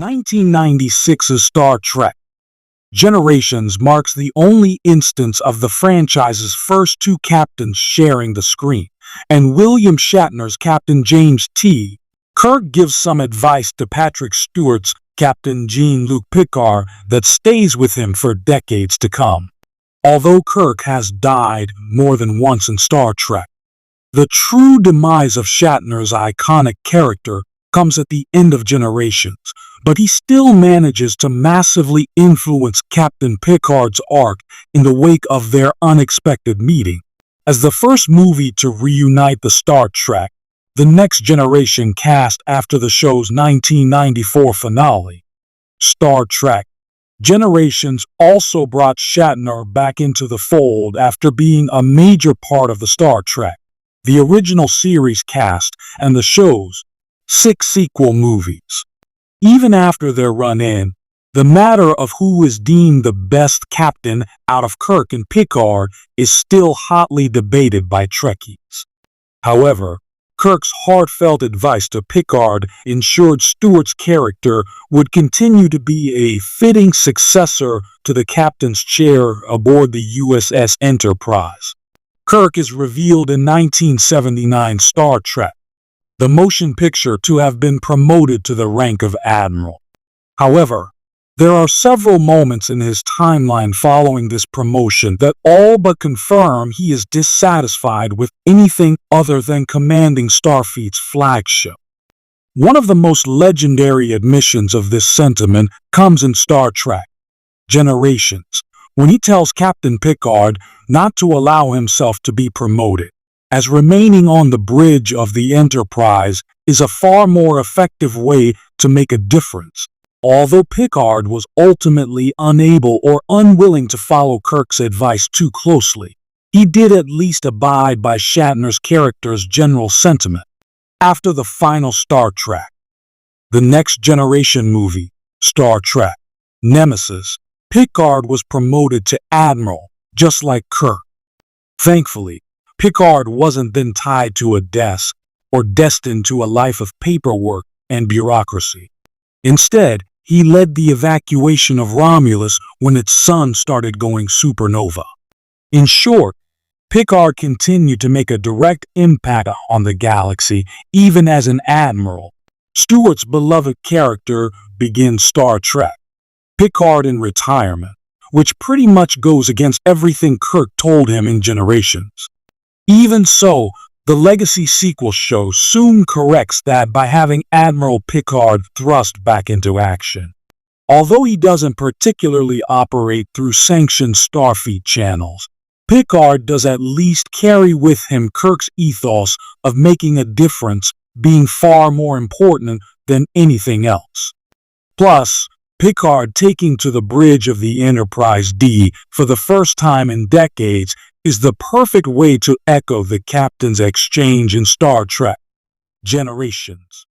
1996's Star Trek Generations marks the only instance of the franchise's first two captains sharing the screen, and William Shatner's Captain James T. Kirk gives some advice to Patrick Stewart's Captain Jean-Luc Picard that stays with him for decades to come. Although Kirk has died more than once in Star Trek, the true demise of Shatner's iconic character comes at the end of Generations, but he still manages to massively influence Captain Picard's arc in the wake of their unexpected meeting. As the first movie to reunite the Star Trek, The Next Generation cast after the show's 1994 finale, Star Trek Generations also brought Shatner back into the fold after being a major part of the Star Trek, the original series cast, and the show's 6 sequel movies. Even after their run-in, the matter of who is deemed the best captain out of Kirk and Picard is still hotly debated by Trekkies. However, Kirk's heartfelt advice to Picard ensured Stewart's character would continue to be a fitting successor to the captain's chair aboard the USS Enterprise. Kirk is revealed in 1979's Star Trek, the motion picture, to have been promoted to the rank of Admiral. However, there are several moments in his timeline following this promotion that all but confirm he is dissatisfied with anything other than commanding Starfleet's flagship. One of the most legendary admissions of this sentiment comes in Star Trek Generations, when he tells Captain Picard not to allow himself to be promoted, as remaining on the bridge of the Enterprise is a far more effective way to make a difference. Although Picard was ultimately unable or unwilling to follow Kirk's advice too closely, he did at least abide by Shatner's character's general sentiment. After the final Star Trek, The Next Generation movie, Star Trek Nemesis, Picard was promoted to Admiral, just like Kirk. Thankfully, Picard wasn't then tied to a desk or destined to a life of paperwork and bureaucracy. Instead, he led the evacuation of Romulus when its sun started going supernova. In short, Picard continued to make a direct impact on the galaxy even as an admiral. Stewart's beloved character begins Star Trek Picard in retirement, which pretty much goes against everything Kirk told him in Generations. Even so, the Legacy sequel show soon corrects that by having Admiral Picard thrust back into action. Although he doesn't particularly operate through sanctioned Starfleet channels, Picard does at least carry with him Kirk's ethos of making a difference being far more important than anything else. Plus, Picard taking to the bridge of the Enterprise D for the first time in decades is the perfect way to echo the captain's exchange in Star Trek Generations.